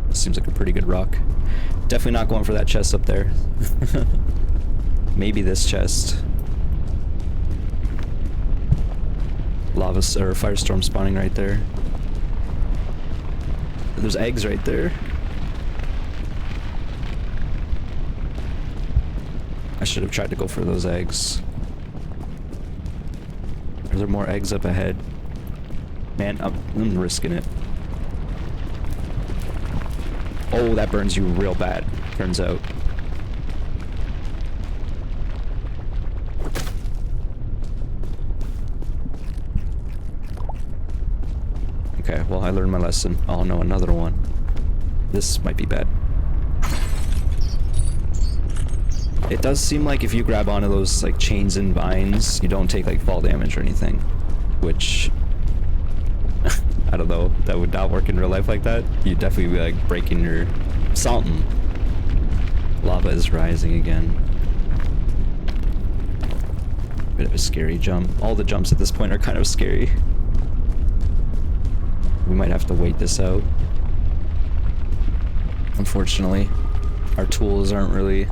This seems like a pretty good rock. Definitely not going for that chest up there. Maybe this chest. Lava or firestorm spawning right there. There's eggs right there. I should have tried to go for those eggs. Are there more eggs up ahead? Man, I'm risking it. Oh, that burns you real bad, turns out. Okay, well, I learned my lesson. Oh no, another one. This might be bad. It does seem like if you grab onto those like chains and vines, you don't take like fall damage or anything, which I don't know, that would not work in real life like that. You'd definitely be like breaking your something. Lava is rising again. Bit of a scary jump. All the jumps at this point are kind of scary. We might have to wait this out. Unfortunately, our tools aren't really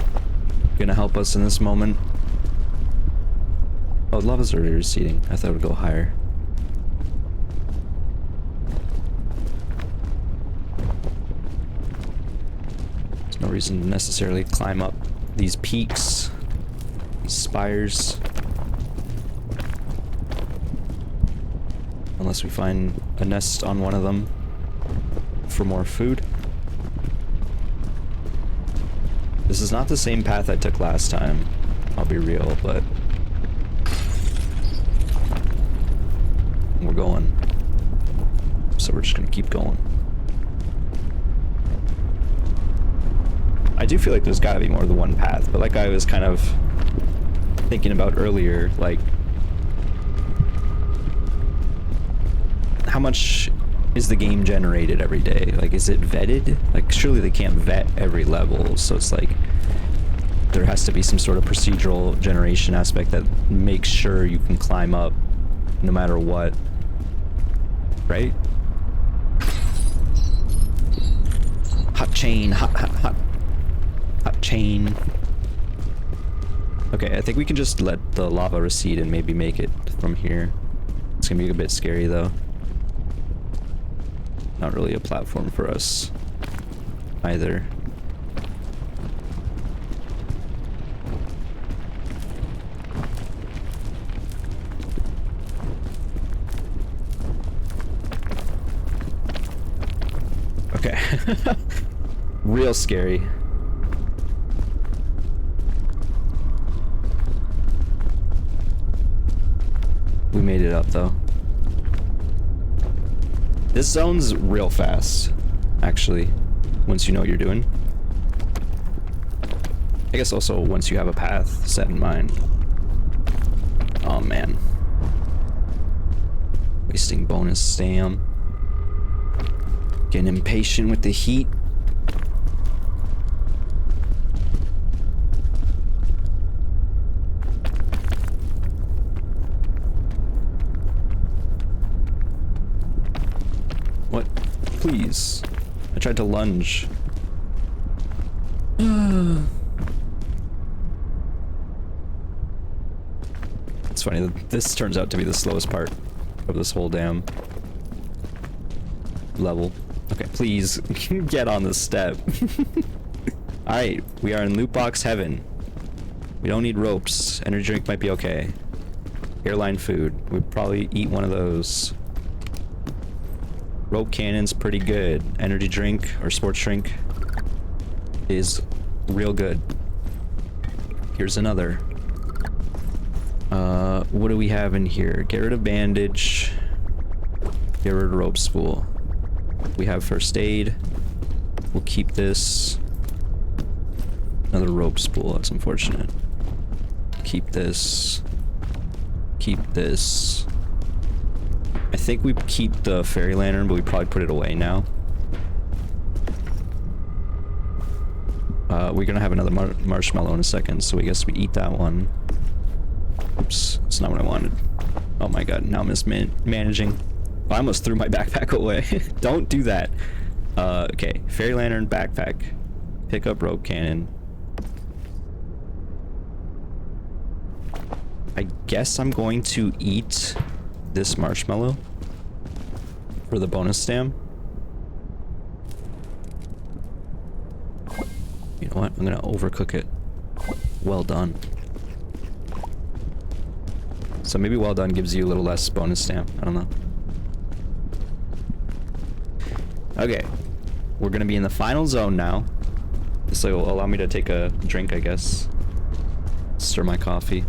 gonna help us in this moment. Oh, lava's already receding. I thought it would go higher. There's no reason to necessarily climb up these peaks, these spires. Unless we find a nest on one of them for more food. This is not the same path I took last time, I'll be real, but we're going. So we're just gonna keep going. I do feel like there's gotta be more than one path, but like I was kind of thinking about earlier, like, how much is the game generated every day? Like, is it vetted? Like, surely they can't vet every level, so it's like there has to be some sort of procedural generation aspect that makes sure you can climb up no matter what, right? Hot chain, hot chain. Okay, I think we can just let the lava recede and maybe make it from here. It's gonna be a bit scary though. Not really a platform for us either. Okay. Real scary. We made it up though. This zone's real fast, actually, once you know what you're doing. I guess also once you have a path set in mind. Oh man. Wasting bonus stam. Getting impatient with the heat. What? Please. I tried to lunge. It's funny that this turns out to be the slowest part of this whole damn level. Okay, please get on this step. Alright, we are in loot box heaven. We don't need ropes. Energy drink might be okay. Airline food. We'd probably eat one of those. Rope cannon's pretty good. Energy drink or sports drink is real good. Here's another. What do we have in here? Get rid of bandage. Get rid of rope spool. We have first aid. We'll keep this. Another rope spool. That's unfortunate. Keep this. Keep this. I think we keep the fairy lantern, but we probably put it away now. We're gonna have another marshmallow in a second, so I guess we eat that one. Oops, that's not what I wanted. Oh my god, now I'm mismanaging. I almost threw my backpack away. Don't do that. Okay, fairy lantern, backpack. Pick up rope cannon. I guess I'm going to eat this marshmallow for the bonus stam. You know what? I'm gonna overcook it. Well done. So maybe well done gives you a little less bonus stam. I don't know. Okay. We're gonna be in the final zone now. This will allow me to take a drink, I guess. Stir my coffee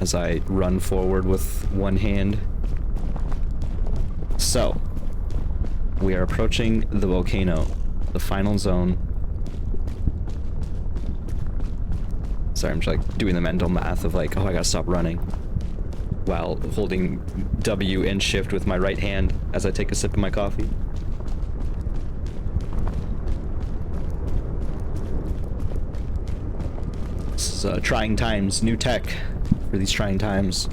as I run forward with one hand. So, we are approaching the volcano, the final zone. Sorry, I'm just like doing the mental math of like, oh, I gotta stop running while holding W and shift with my right hand as I take a sip of my coffee. This is trying times, new tech for these trying times.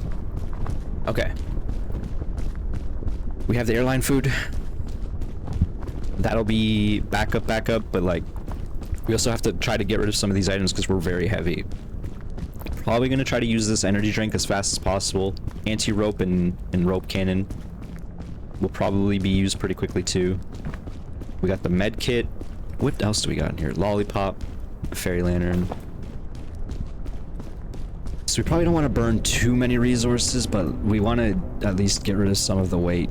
Okay. We have the airline food. That'll be backup, but like, we also have to try to get rid of some of these items because we're very heavy. Probably gonna try to use this energy drink as fast as possible. Anti-rope and rope cannon will probably be used pretty quickly too. We got the med kit. What else do we got in here? Lollipop, fairy lantern. So we probably don't want to burn too many resources, but we want to at least get rid of some of the weight.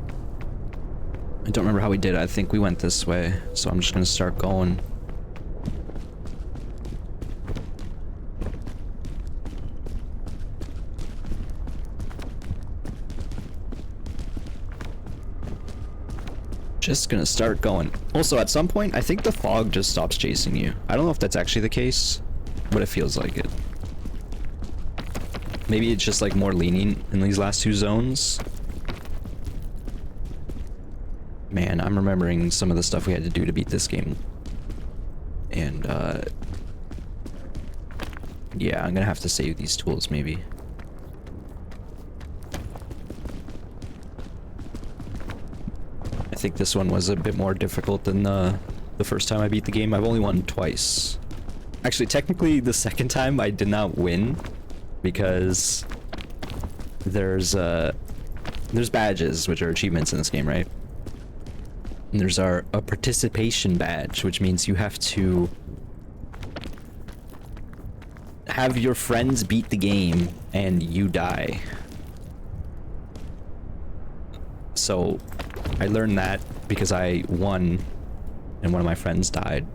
I don't remember how we did it. I think we went this way, so I'm just gonna start going. Just gonna start going. Also, at some point, I think the fog just stops chasing you. I don't know if that's actually the case, but it feels like it. Maybe it's just like more lenient in these last two zones. Man, I'm remembering some of the stuff we had to do to beat this game. And, yeah, I'm gonna have to save these tools, maybe. I think this one was a bit more difficult than the first time I beat the game. I've only won twice. Actually, technically, the second time I did not win because there's badges, which are achievements in this game, right? And there's a participation badge, which means you have to have your friends beat the game and you die. So I learned that because I won and one of my friends died.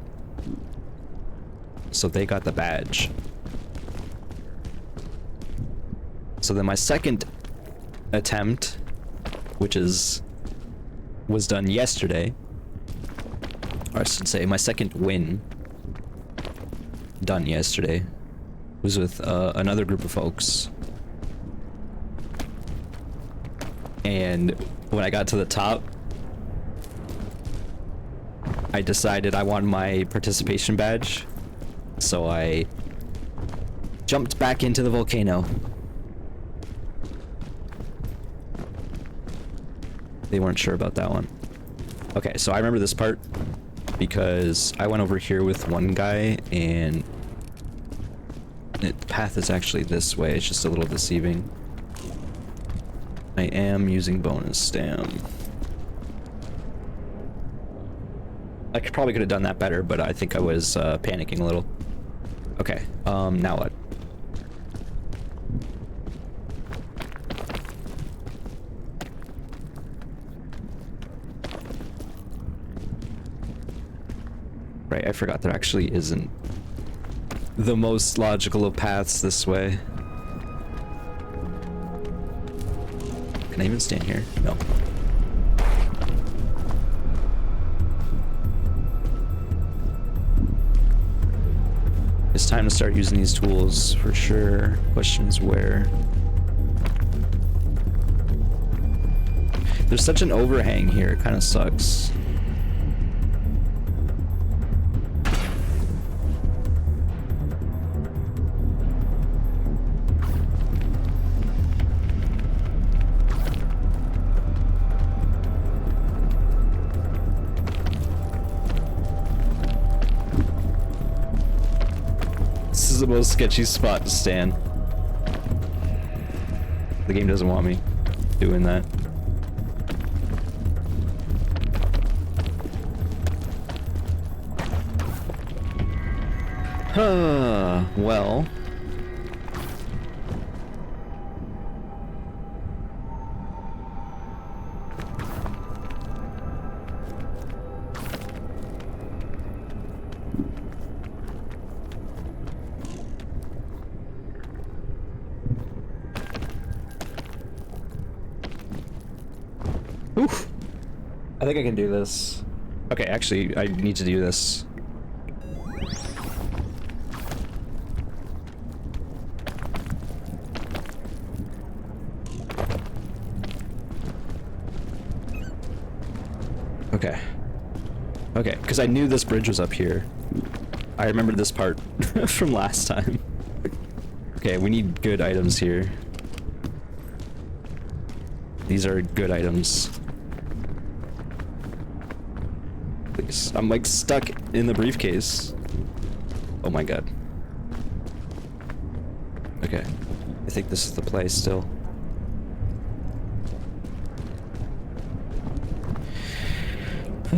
So they got the badge. So then my second attempt, which was done yesterday, or I should say my second win done yesterday, was with another group of folks. And when I got to the top, I decided I wanted my participation badge, so I jumped back into the volcano. They weren't sure about that one. Okay, so I remember this part because I went over here with one guy and the path is actually this way. It's just a little deceiving. I am using bonus stam. I probably could have done that better, but I think I was panicking a little. Okay, now what? Right, I forgot there actually isn't the most logical of paths this way. Can I even stand here? No. It's time to start using these tools for sure. Question is where? There's such an overhang here, it kind of sucks. This is the most sketchy spot to stand. The game doesn't want me doing that. Well. Oof. I think I can do this. Okay, actually, I need to do this. Okay. Okay, because I knew this bridge was up here. I remember this part from last time. Okay, we need good items here. These are good items. Please. I'm like stuck in the briefcase. Oh my god. Okay. I think this is the place still.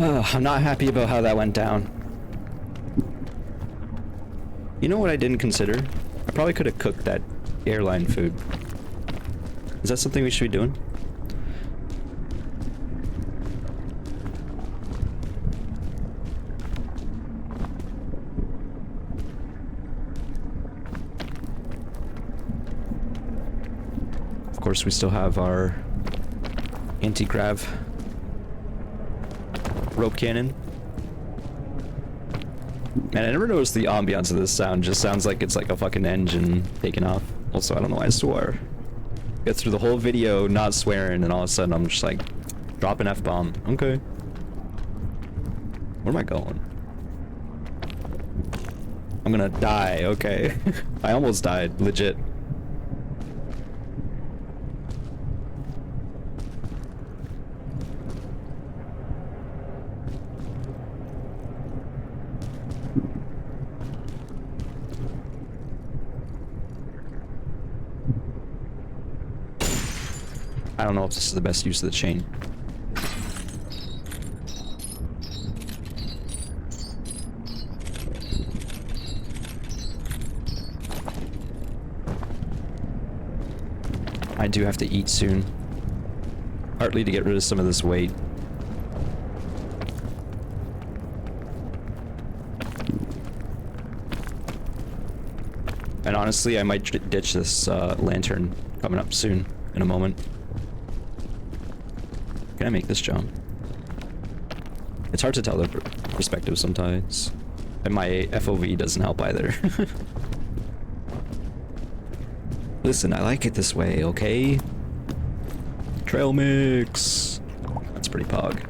I'm not happy about how that went down. You know what I didn't consider? I probably could have cooked that airline food. Is that something we should be doing? Of course, we still have our anti-grav rope cannon. Man, I never noticed the ambiance of this sound. Just sounds like it's like a fucking engine taking off. Also, I don't know why I swore. Get through the whole video not swearing, and all of a sudden I'm just like, drop an F-bomb. Okay. Where am I going? I'm gonna die, okay. I almost died, legit. I don't know if this is the best use of the chain. I do have to eat soon. Partly to get rid of some of this weight. And honestly, I might ditch this lantern coming up soon, in a moment. Can I make this jump? It's hard to tell the perspective sometimes. And my FOV doesn't help either. Listen, I like it this way, okay? Trail mix! That's pretty pog.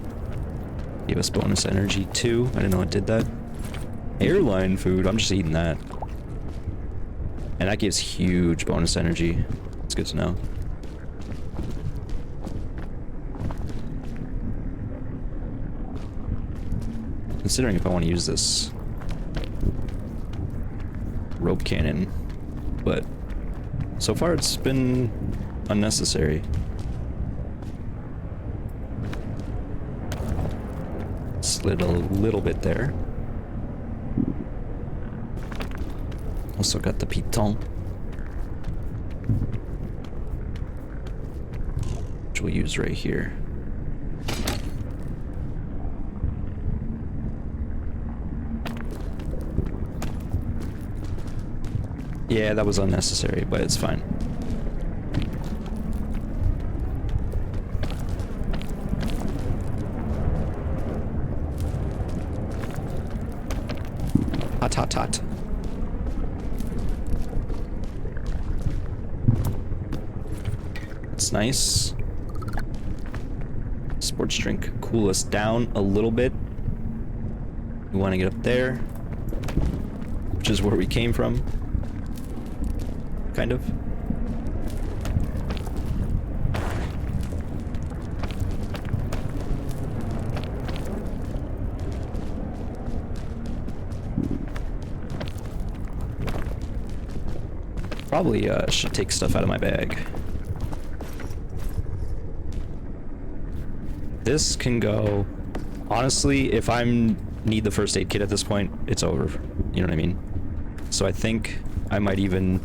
Gave us bonus energy too. I didn't know it did that. Airline food, I'm just eating that. And that gives huge bonus energy. It's good to know. Considering if I want to use this rope cannon, but so far it's been unnecessary. Slid a little bit there. Also got the piton, which we'll use right here. Yeah, that was unnecessary, but it's fine. Hot, hot, hot. That's nice. Sports drink cool us down a little bit. We want to get up there, which is where we came from. Kind of. Probably should take stuff out of my bag. This can go. Honestly, if I'm need the first aid kit at this point, it's over. You know what I mean? So I think I might even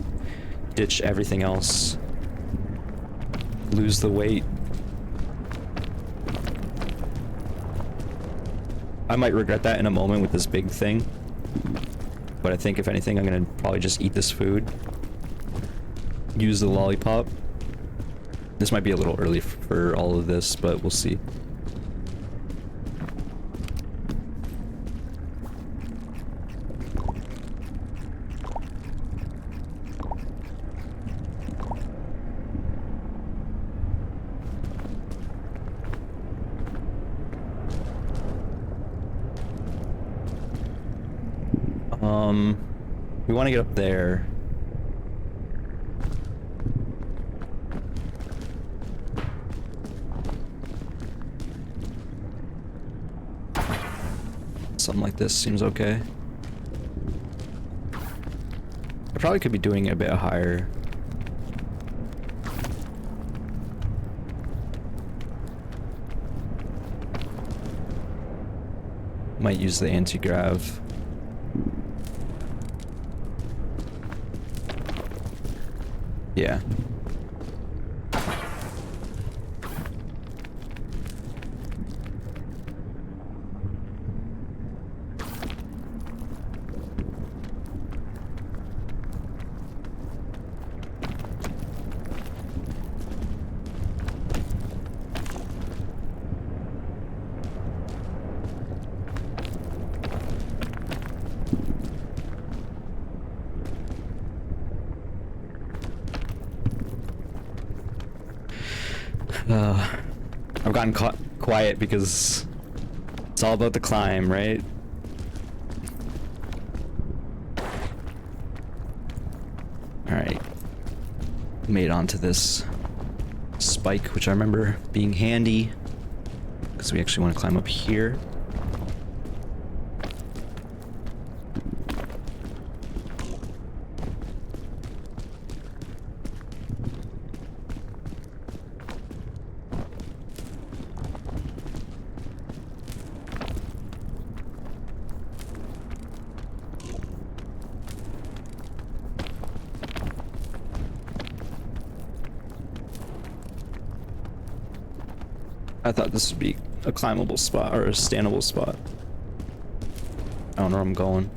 ditch everything else. Lose the weight. I might regret that in a moment with this big thing. But I think if anything, I'm gonna probably just eat this food. Use the lollipop. This might be a little early for all of this, but we'll see. We want to get up there. Something like this seems okay. I probably could be doing it a bit higher. Might use the anti-grav. Yeah. I've gotten quiet because it's all about the climb, right? Alright. Made onto this spike, which I remember being handy because we actually want to climb up here. I thought this would be a climbable spot or a standable spot. I don't know where I'm going.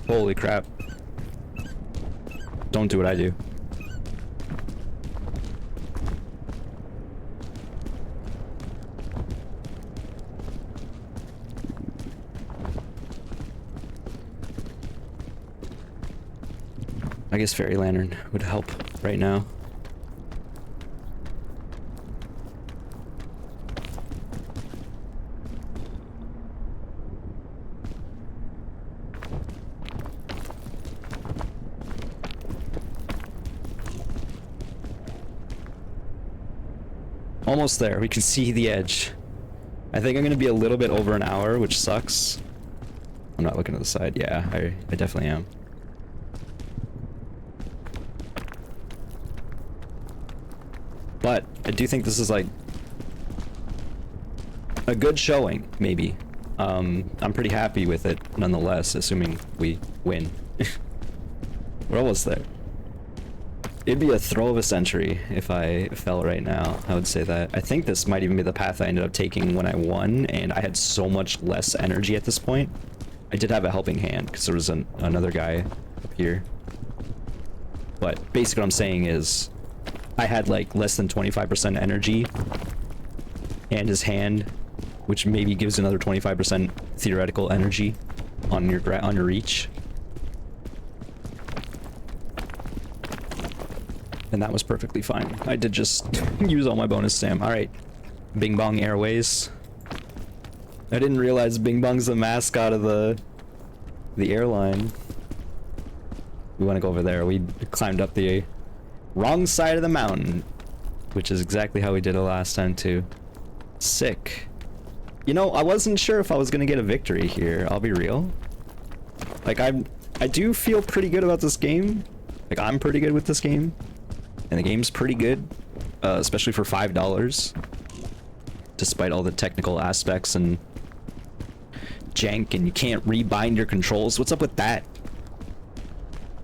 Holy crap. Don't do what I do. I guess Fairy Lantern would help right now. Almost there. We can see the edge. I think I'm gonna be a little bit over an hour, which sucks. I'm not looking at the side. Yeah, I definitely am. But I do think this is like a good showing, maybe. I'm pretty happy with it nonetheless, assuming we win. We're almost there. It'd be a throw of a century if I fell right now. I would say that. I think this might even be the path I ended up taking when I won, and I had so much less energy at this point. I did have a helping hand because there was another guy up here. But basically what I'm saying is I had like less than 25% energy and his hand, which maybe gives another 25% theoretical energy on your reach. And that was perfectly fine. I did just use all my bonus stam. Alright. Bing Bong Airways. I didn't realize Bing Bong's the mascot of the airline. We want to go over there. We climbed up the wrong side of the mountain, which is exactly how we did it last time too. Sick. You know, I wasn't sure if I was gonna get a victory here, I'll be real. Like, I do feel pretty good about this game. Like, I'm pretty good with this game. And the game's pretty good, especially for $5. Despite all the technical aspects and jank, and you can't rebind your controls. What's up with that?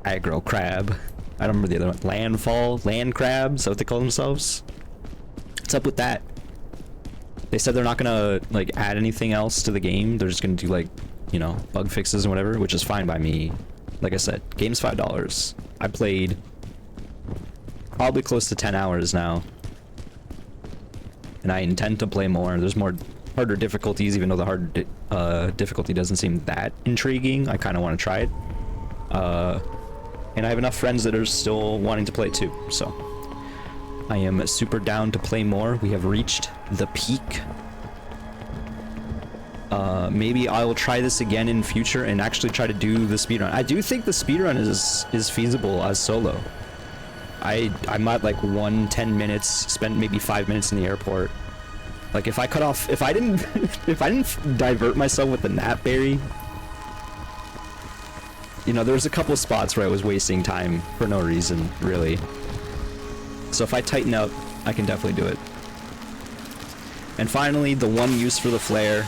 Aggro crab. I don't remember the other one. Landfall? Land crabs? Is that what they call themselves? What's up with that? They said they're not gonna, like, add anything else to the game. They're just gonna do, like, you know, bug fixes and whatever, which is fine by me. Like I said, game's $5. I played probably close to 10 hours now. And I intend to play more. There's more harder difficulties, even though the hard difficulty doesn't seem that intriguing. I kind of want to try it. And I have enough friends that are still wanting to play too, so I am super down to play more. We have reached the peak. Maybe I will try this again in future and actually try to do the speedrun. I do think the speedrun is feasible as solo. I'm at like 10 minutes, spent maybe 5 minutes in the airport. Like if I cut off, if I didn't divert myself with the nap berry, you know, there's a couple spots where I was wasting time for no reason, really. So if I tighten up, I can definitely do it. And finally, the one use for the flare.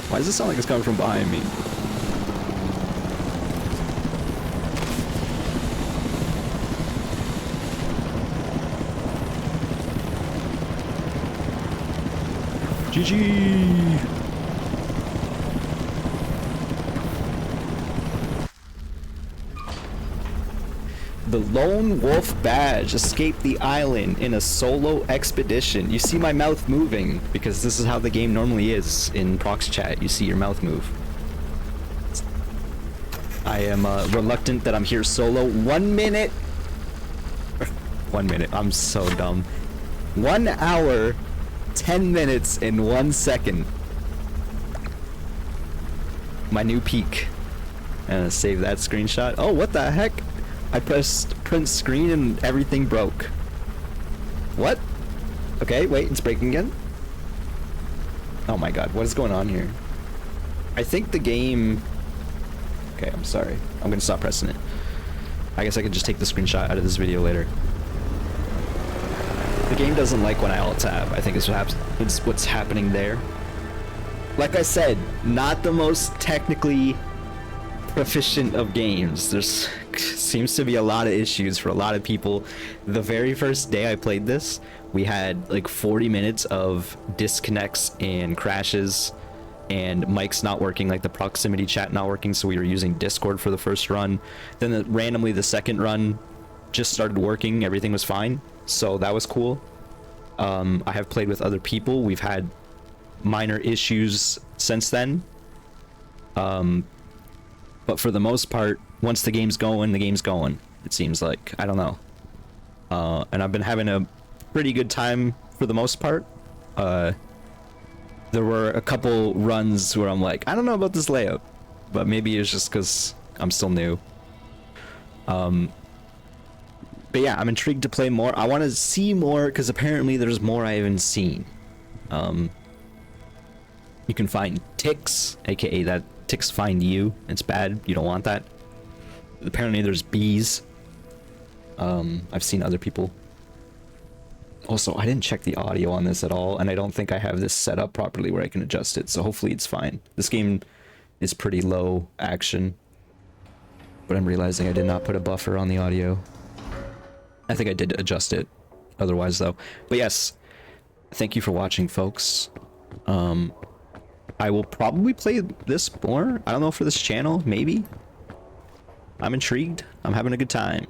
Why does it sound like it's coming from behind me? GG! The Lone Wolf Badge escaped the island in a solo expedition. You see my mouth moving because this is how the game normally is in Prox chat. You see your mouth move. I am reluctant that I'm here solo. 1 minute. 1 minute. I'm so dumb. 1 hour, 10 minutes, and 1 second. My new peak. I'm gonna save that screenshot. Oh, what the heck? I pressed print screen and everything broke. What? Okay, wait, it's breaking again? Oh my god, what is going on here? I think the game... Okay, I'm sorry. I'm gonna stop pressing it. I guess I could just take the screenshot out of this video later. The game doesn't like when I alt-tab. I think it's what's happening there. Like I said, not the most technically proficient of games. There's seems to be a lot of issues for a lot of people. The very first day I played this, we had like 40 minutes of disconnects and crashes and mics not working, like the proximity chat not working, so we were using Discord for the first run. Then randomly the second run just started working, everything was fine, so that was cool. I have played with other people. We've had minor issues since then. But for the most part, once the game's going, it seems like. I don't know. And I've been having a pretty good time for the most part. There were a couple runs where I'm like, I don't know about this layout. But maybe it's just because I'm still new. But yeah, I'm intrigued to play more. I want to see more, because apparently there's more I haven't seen. You can find ticks, aka that ticks find you. It's bad. You don't want that. Apparently there's bees. I've seen other people. Also, I didn't check the audio on this at all, and I don't think I have this set up properly where I can adjust it, so hopefully it's fine. This game is pretty low action, but I'm realizing I did not put a buffer on the audio. I think I did adjust it otherwise though. But yes, thank you for watching, folks. I will probably play this more. I don't know, for this channel, maybe. I'm intrigued. I'm having a good time.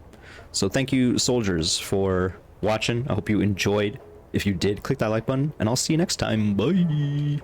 So thank you, soldiers, for watching. I hope you enjoyed. If you did, click that like button, and I'll see you next time. Bye.